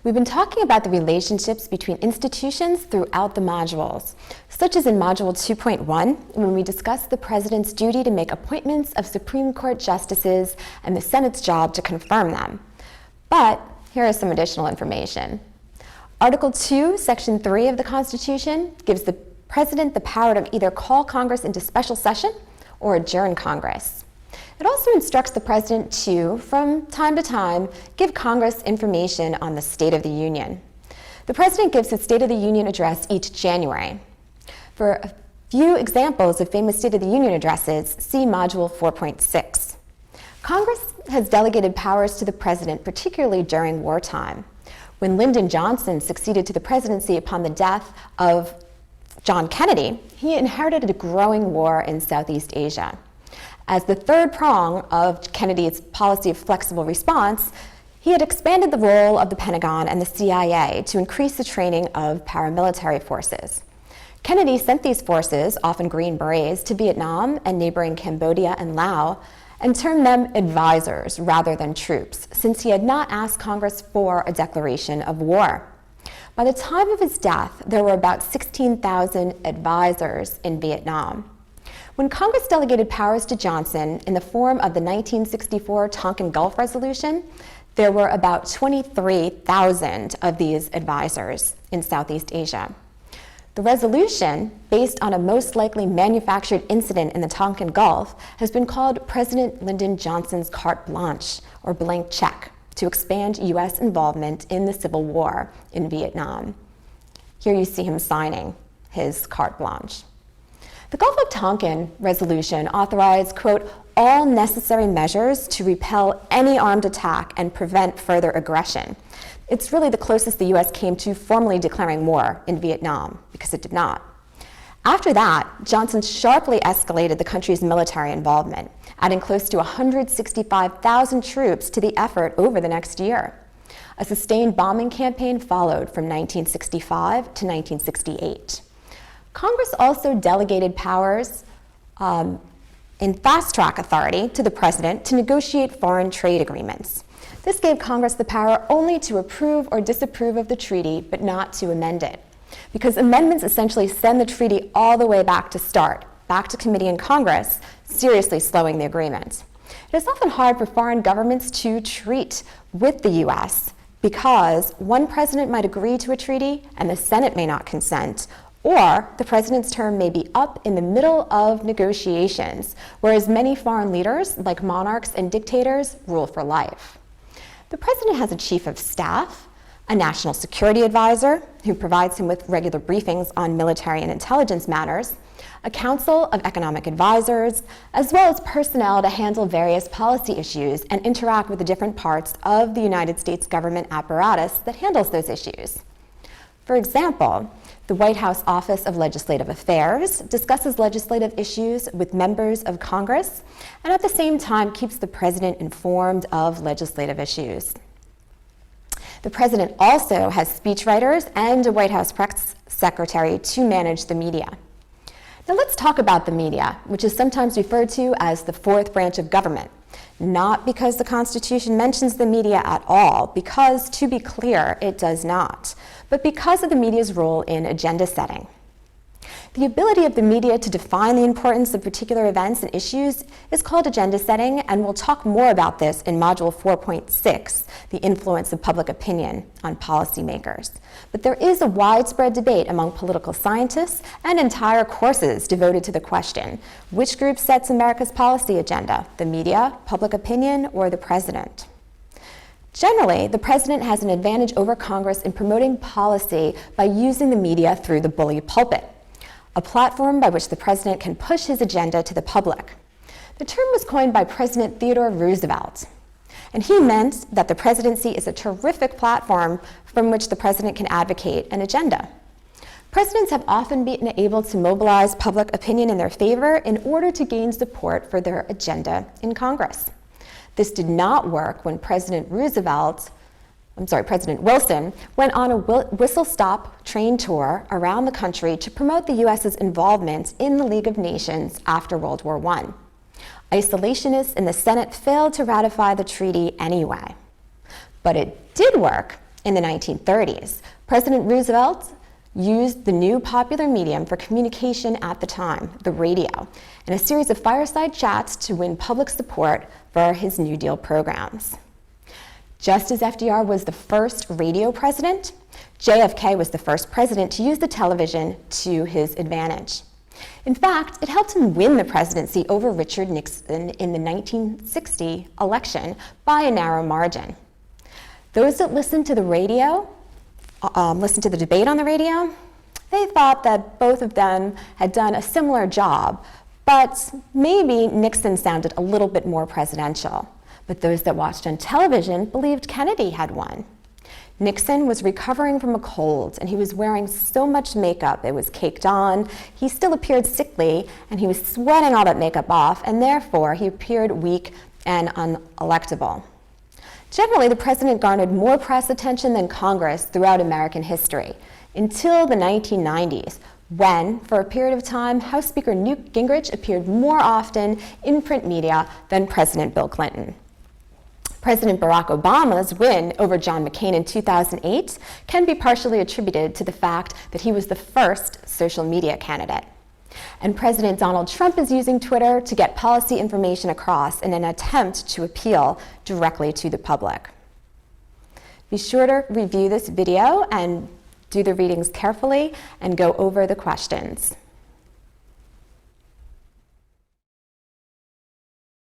We've been talking about the relationships between institutions throughout the modules, such as in Module 2.1, when we discussed the President's duty to make appointments of Supreme Court justices and the Senate's job to confirm them. But here is some additional information. Article 2, Section 3 of the Constitution gives the President the power to either call Congress into special session or adjourn Congress. It also instructs the President to, from time to time, give Congress information on the State of the Union. The President gives his State of the Union address each January. For a few examples of famous State of the Union addresses, see Module 4.6. Congress has delegated powers to the President, particularly during wartime. When Lyndon Johnson succeeded to the presidency upon the death of John Kennedy, he inherited a growing war in Southeast Asia. As the third prong of Kennedy's policy of flexible response, he had expanded the role of the Pentagon and the CIA to increase the training of paramilitary forces. Kennedy sent these forces, often Green Berets, to Vietnam and neighboring Cambodia and Laos, and termed them advisors rather than troops, since he had not asked Congress for a declaration of war. By the time of his death, there were about 16,000 advisors in Vietnam. When Congress delegated powers to Johnson in the form of the 1964 Tonkin Gulf Resolution, there were about 23,000 of these advisors in Southeast Asia. The resolution, based on a most likely manufactured incident in the Tonkin Gulf, has been called President Lyndon Johnson's carte blanche, or blank check, to expand U.S. involvement in the Civil War in Vietnam. Here you see him signing his carte blanche. The Gulf of Tonkin resolution authorized, quote, all necessary measures to repel any armed attack and prevent further aggression. It's really the closest the U.S. came to formally declaring war in Vietnam, because it did not. After that, Johnson sharply escalated the country's military involvement, adding close to 165,000 troops to the effort over the next year. A sustained bombing campaign followed from 1965 to 1968. Congress also delegated powers in fast-track authority to the President to negotiate foreign trade agreements. This gave Congress the power only to approve or disapprove of the treaty, but not to amend it, because amendments essentially send the treaty all the way back to start, back to committee and Congress, seriously slowing the agreement. It is often hard for foreign governments to treat with the U.S. because one president might agree to a treaty and the Senate may not consent, or the president's term may be up in the middle of negotiations, whereas many foreign leaders, like monarchs and dictators, rule for life. The president has a chief of staff, a national security advisor, who provides him with regular briefings on military and intelligence matters, a council of economic advisors, as well as personnel to handle various policy issues and interact with the different parts of the United States government apparatus that handles those issues. For example, the White House Office of Legislative Affairs discusses legislative issues with members of Congress and at the same time keeps the president informed of legislative issues. The president also has speechwriters and a White House press secretary to manage the media. Now let's talk about the media, which is sometimes referred to as the fourth branch of government. Not because the Constitution mentions the media at all, because, to be clear, it does not, but because of the media's role in agenda setting. The ability of the media to define the importance of particular events and issues is called agenda setting, and we'll talk more about this in Module 4.6, the influence of public opinion on policymakers. But there is a widespread debate among political scientists and entire courses devoted to the question, which group sets America's policy agenda, the media, public opinion, or the president? Generally, the president has an advantage over Congress in promoting policy by using the media through the bully pulpit, a platform by which the president can push his agenda to the public. The term was coined by President Theodore Roosevelt, and he meant that the presidency is a terrific platform from which the president can advocate an agenda. Presidents have often been able to mobilize public opinion in their favor in order to gain support for their agenda in Congress. This did not work when President Wilson went on a whistle-stop train tour around the country to promote the U.S.'s involvement in the League of Nations after World War I. Isolationists in the Senate failed to ratify the treaty anyway. But it did work In the 1930s, President Roosevelt used the new popular medium for communication at the time, the radio, in a series of fireside chats to win public support for his New Deal programs. Just as FDR was the first radio president, JFK was the first president to use the television to his advantage. In fact, it helped him win the presidency over Richard Nixon in the 1960 election by a narrow margin. Those that listened to the radio, listened to the debate on the radio, they thought that both of them had done a similar job, but maybe Nixon sounded a little bit more presidential. But those that watched on television believed Kennedy had won. Nixon was recovering from a cold, and he was wearing so much makeup, it was caked on. He still appeared sickly, and he was sweating all that makeup off, and therefore he appeared weak and unelectable. Generally, the president garnered more press attention than Congress throughout American history, until the 1990s, when, for a period of time, House Speaker Newt Gingrich appeared more often in print media than President Bill Clinton. President Barack Obama's win over John McCain in 2008 can be partially attributed to the fact that he was the first social media candidate. And President Donald Trump is using Twitter to get policy information across in an attempt to appeal directly to the public. Be sure to review this video and do the readings carefully and go over the questions.